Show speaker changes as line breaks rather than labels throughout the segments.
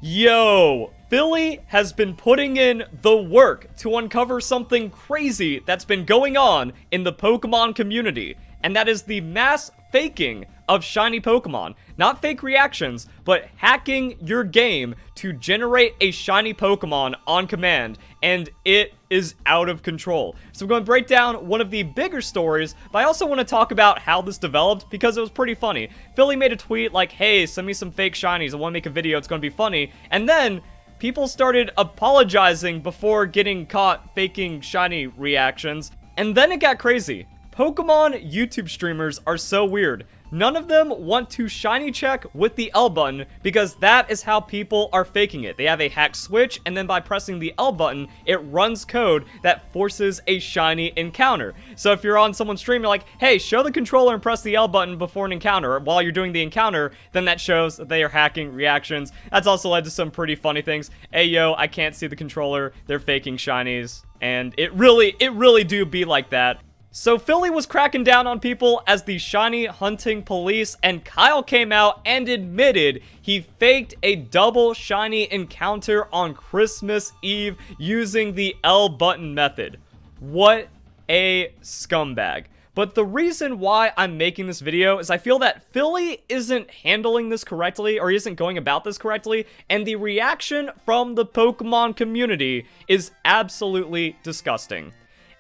Yo, Philly has been putting in the work to uncover something crazy that's been going on in the Pokemon community, and that is the mass faking of shiny Pokemon. Not fake reactions, but hacking your game to generate a shiny Pokemon on command, and it is out of control. So I'm going to break down one of the bigger stories, but I also want to talk about how this developed because it was pretty funny. Philly made a tweet like, hey, send me some fake shinies, I want to make a video, it's going to be funny, and then people started apologizing before getting caught faking shiny reactions, and then it got crazy. Pokemon YouTube streamers are so weird. None of them want to shiny check with the L button because that is how people are faking it. They have a hack switch, and then by pressing the L button, it runs code that forces a shiny encounter. So if you're on someone's stream, you're like, hey, show the controller and press the L button before an encounter. While you're doing the encounter, then that shows that they are hacking reactions. That's also led to some pretty funny things. Hey, yo, I can't see the controller. They're faking shinies. And it really do be like that. So Philly was cracking down on people as the shiny hunting police, and Kyle came out and admitted he faked a double shiny encounter on Christmas Eve using the L button method. What a scumbag. But the reason why I'm making this video is I feel that Philly isn't handling this correctly, or he isn't going about this correctly, and the reaction from the Pokemon community is absolutely disgusting.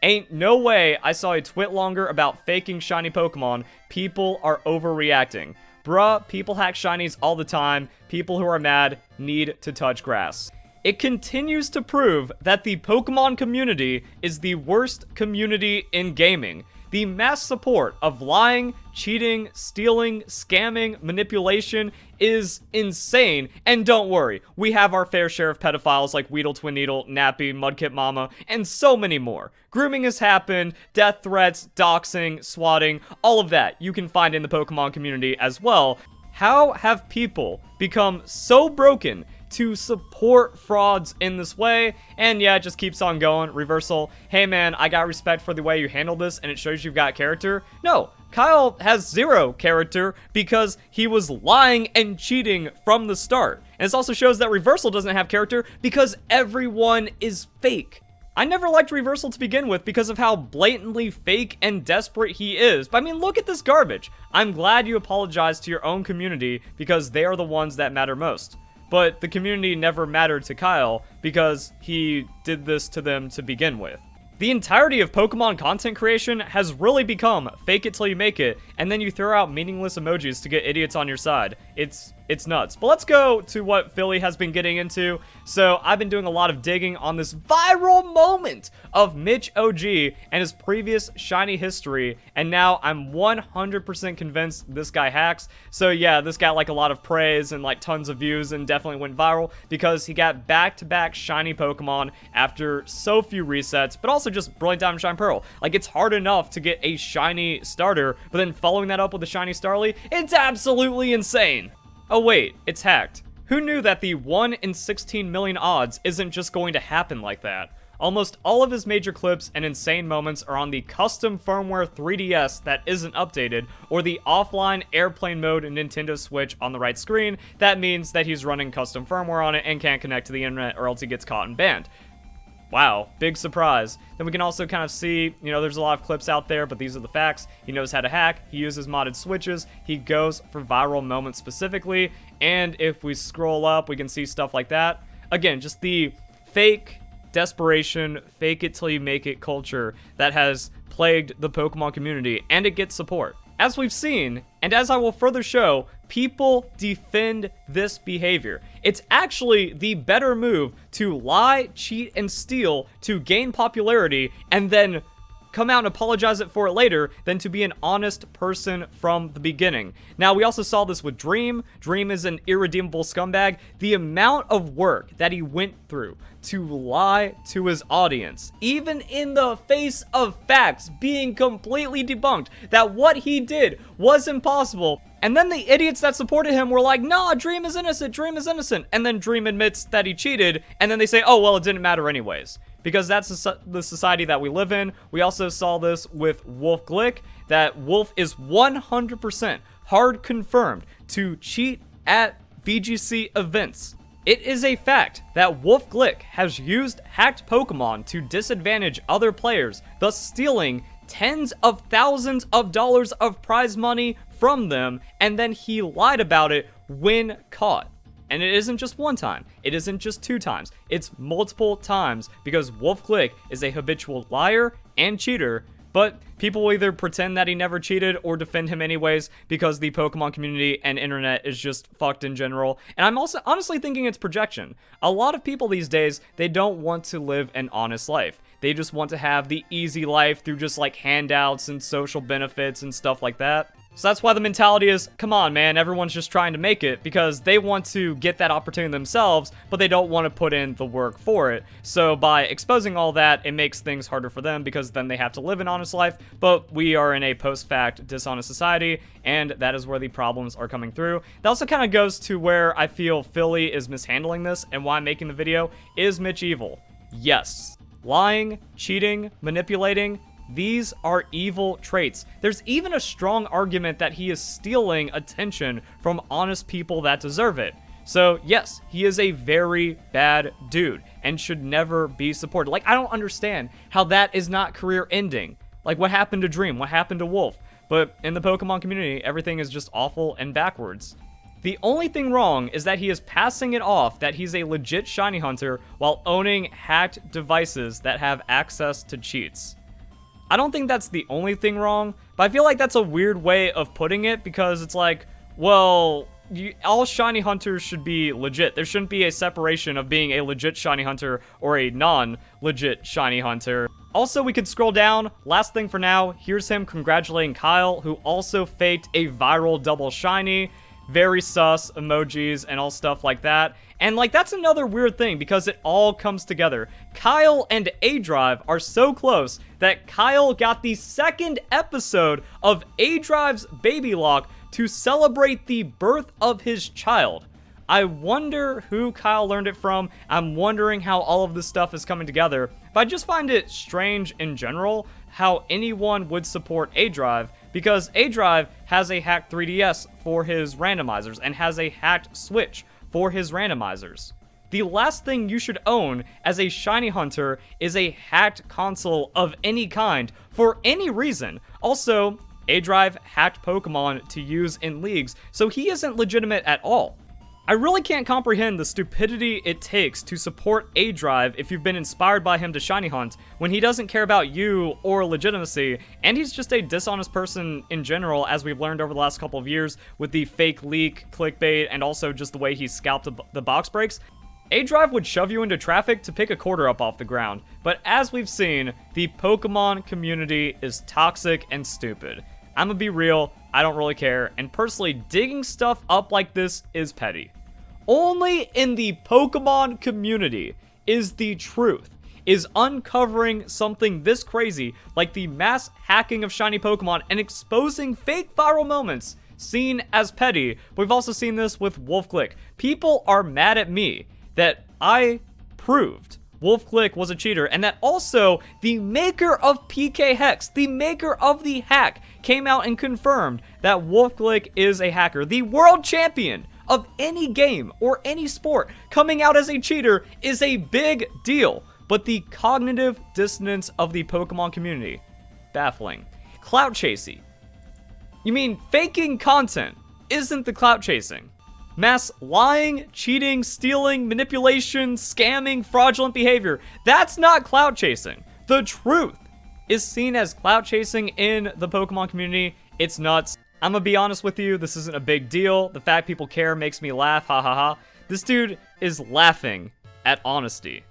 Ain't no way I saw a twit longer about faking shiny Pokemon. People are overreacting. Bruh, people hack shinies all the time. People who are mad need to touch grass. It continues to prove that the Pokemon community is the worst community in gaming. The mass support of lying, cheating, stealing, scamming, manipulation is insane. And don't worry, we have our fair share of pedophiles like Weedle, Twin Needle, Nappy, Mudkip Mama, and so many more. Grooming has happened, death threats, doxing, swatting, all of that you can find in the Pokemon community as well. How have people become so broken to support frauds in this way? And yeah, it just keeps on going. Reversal, hey man, I got respect for the way you handle this and it shows you've got character. No, Kyle has zero character because he was lying and cheating from the start. And this also shows that Reversal doesn't have character because everyone is fake. I never liked Reversal to begin with because of how blatantly fake and desperate he is. But I mean, look at this garbage. I'm glad you apologized to your own community because they are the ones that matter most. But the community never mattered to Kyle because he did this to them to begin with. The entirety of Pokemon content creation has really become fake it till you make it, and then you throw out meaningless emojis to get idiots on your side. It's nuts. But let's go to what Philly has been getting into. So I've been doing a lot of digging on this viral moment of Mitch OG and his previous shiny history, and now I'm 100% convinced this guy hacks. So yeah, this got like a lot of praise and like tons of views and definitely went viral because he got back-to-back shiny Pokemon after so few resets, but also just Brilliant Diamond, Shine Pearl. Like, it's hard enough to get a shiny starter, but then following that up with a shiny Starly, it's absolutely insane. Oh wait, it's hacked. Who knew that the 1 in 16 million odds isn't just going to happen like that? Almost all of his major clips and insane moments are on the custom firmware 3DS that isn't updated, or the offline airplane mode in Nintendo Switch on the right screen. That means that he's running custom firmware on it and can't connect to the internet or else he gets caught and banned. Wow, big surprise. Then we can also kind of see, you know, there's a lot of clips out there, but these are the facts. He knows how to hack, he uses modded switches, he goes for viral moments specifically, and if we scroll up, we can see stuff like that. Again, just the fake desperation, fake it till you make it culture that has plagued the Pokemon community, and it gets support. As we've seen, and as I will further show, people defend this behavior. It's actually the better move to lie, cheat, and steal to gain popularity and then come out and apologize for it later than to be an honest person from the beginning. Now, we also saw this with Dream. Dream is an irredeemable scumbag. The amount of work that he went through to lie to his audience, even in the face of facts being completely debunked, that what he did was impossible. And then the idiots that supported him were like, nah, Dream is innocent, Dream is innocent. And then Dream admits that he cheated, and then they say, oh, well, it didn't matter anyways. Because that's the society that we live in. We also saw this with Wolf Glick, that Wolf is 100% hard confirmed to cheat at VGC events. It is a fact that Wolfey has used hacked Pokemon to disadvantage other players, thus stealing tens of thousands of dollars of prize money from them, and then he lied about it when caught. And it isn't just one time, it isn't just 2 times, it's multiple times, because Wolfey is a habitual liar and cheater, but people will either pretend that he never cheated or defend him anyways because the Pokemon community and internet is just fucked in general. And I'm also honestly thinking it's projection. A lot of people these days, they don't want to live an honest life. They just want to have the easy life through just like handouts and social benefits and stuff like that. So that's why the mentality is, come on man, everyone's just trying to make it, because they want to get that opportunity themselves, but they don't want to put in the work for it. So by exposing all that, it makes things harder for them, because then they have to live an honest life, but we are in a post-fact dishonest society, and that is where the problems are coming through. That also kind of goes to where I feel Philly is mishandling this, and why I'm making the video. Is Mitch evil? Yes. Lying, cheating, manipulating, these are evil traits. There's even a strong argument that he is stealing attention from honest people that deserve it. So yes, he is a very bad dude and should never be supported. Like, I don't understand how that is not career ending. Like, what happened to Dream? What happened to Wolf? But in the Pokemon community, everything is just awful and backwards. The only thing wrong is that he is passing it off that he's a legit shiny hunter while owning hacked devices that have access to cheats. I don't think that's the only thing wrong, but I feel like that's a weird way of putting it, because it's like, well, all shiny hunters should be legit. There shouldn't be a separation of being a legit shiny hunter or a non-legit shiny hunter. Also, we could scroll down. Last thing for now, here's him congratulating Kyle, who also faked a viral double shiny. Very sus emojis and all stuff like that. And like, that's another weird thing, because it all comes together. Kyle and aDrive are so close that Kyle got the 2nd episode of aDrive's Baby Lock to celebrate the birth of his child. I wonder who Kyle learned it from. I'm wondering how all of this stuff is coming together. But I just find it strange in general how anyone would support aDrive, because aDrive has a hacked 3DS for his randomizers and has a hacked Switch for his randomizers. The last thing you should own as a shiny hunter is a hacked console of any kind for any reason. Also, aDrive hacked Pokemon to use in leagues, so he isn't legitimate at all. I really can't comprehend the stupidity it takes to support aDrive if you've been inspired by him to shiny hunt when he doesn't care about you or legitimacy, and he's just a dishonest person in general, as we've learned over the last couple of years with the fake leak, clickbait, and also just the way he scalped the box breaks. aDrive would shove you into traffic to pick a quarter up off the ground, but as we've seen, the Pokemon community is toxic and stupid. I'm gonna be real, I don't really care, and personally, digging stuff up like this is petty. Only in the Pokemon community is the truth, is uncovering something this crazy like the mass hacking of shiny Pokemon and exposing fake viral moments seen as petty. We've also seen this with Wolfey. People are mad at me that I proved Wolfey was a cheater, and that also the maker of PK Hex, the maker of the hack, came out and confirmed that Wolfey is a hacker. The world champion of any game or any sport coming out as a cheater is a big deal, but the cognitive dissonance of the Pokemon community, baffling. Clout chasing. You mean faking content isn't the clout chasing? Mass lying, cheating, stealing, manipulation, scamming, fraudulent behavior, that's not clout chasing. The truth is seen as clout chasing in the Pokemon community. It's nuts. I'm gonna be honest with you, this isn't a big deal. The fact people care makes me laugh, ha ha ha. This dude is laughing at honesty.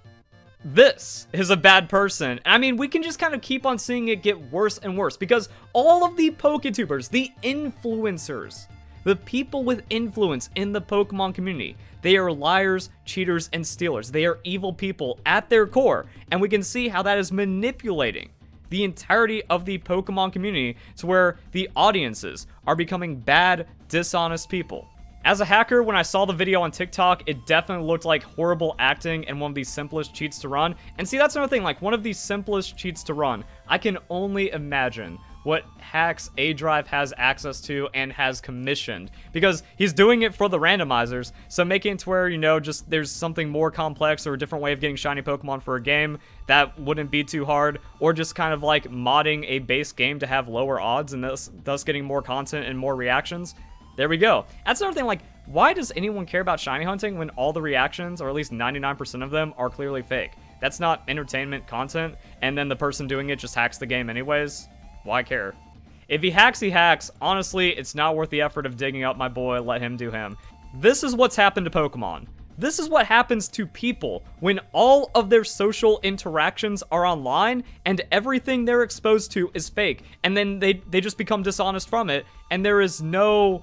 This is a bad person. I mean, we can just kind of keep on seeing it get worse and worse, because all of the Poketubers, the influencers, the people with influence in the Pokemon community, they are liars, cheaters, and stealers. They are evil people at their core, and we can see how that is manipulating the entirety of the Pokemon community to where the audiences are becoming bad, dishonest people. As a hacker, when I saw the video on TikTok, it definitely looked like horrible acting and one of the simplest cheats to run. And see, that's another thing, like one of the simplest cheats to run. I can only imagine what hacks aDrive has access to and has commissioned, because he's doing it for the randomizers, so making it to where, you know, just there's something more complex or a different way of getting shiny Pokemon for a game that wouldn't be too hard, or just kind of like modding a base game to have lower odds and thus getting more content and more reactions. There we go. That's another thing, like, why does anyone care about shiny hunting when all the reactions, or at least 99% of them, are clearly fake? That's not entertainment content, and then the person doing it just hacks the game anyways. Why care? If he hacks, he hacks. Honestly, it's not worth the effort of digging up my boy. Let him do him. This is what's happened to Pokemon. This is what happens to people when all of their social interactions are online and everything they're exposed to is fake, and then they just become dishonest from it, and there is no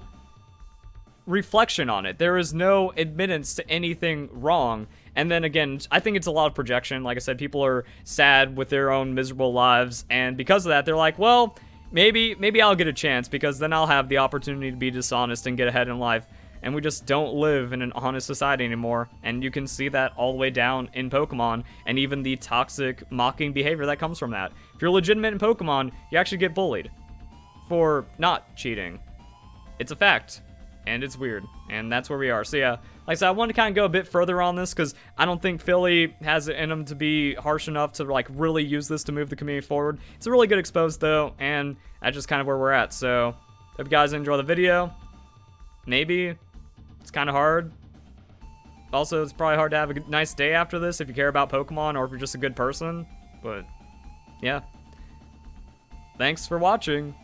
reflection on it. There is no admittance to anything wrong. And then again, I think it's a lot of projection. Like I said, people are sad with their own miserable lives, and because of that, they're like, well, maybe I'll get a chance, because then I'll have the opportunity to be dishonest and get ahead in life. And we just don't live in an honest society anymore, and you can see that all the way down in Pokemon, and even the toxic, mocking behavior that comes from that. If you're legitimate in Pokemon, you actually get bullied for not cheating. It's a fact. And it's weird, and that's where we are. So yeah, like I said, I want to kind of go a bit further on this, because I don't think Philly has it in him to be harsh enough to like really use this to move the community forward. It's a really good expose though, and that's just kind of where we're at. So hope you guys enjoy the video. Maybe it's kind of hard. Also, it's probably hard to have a nice day after this if you care about Pokemon or if you're just a good person. But yeah, thanks for watching.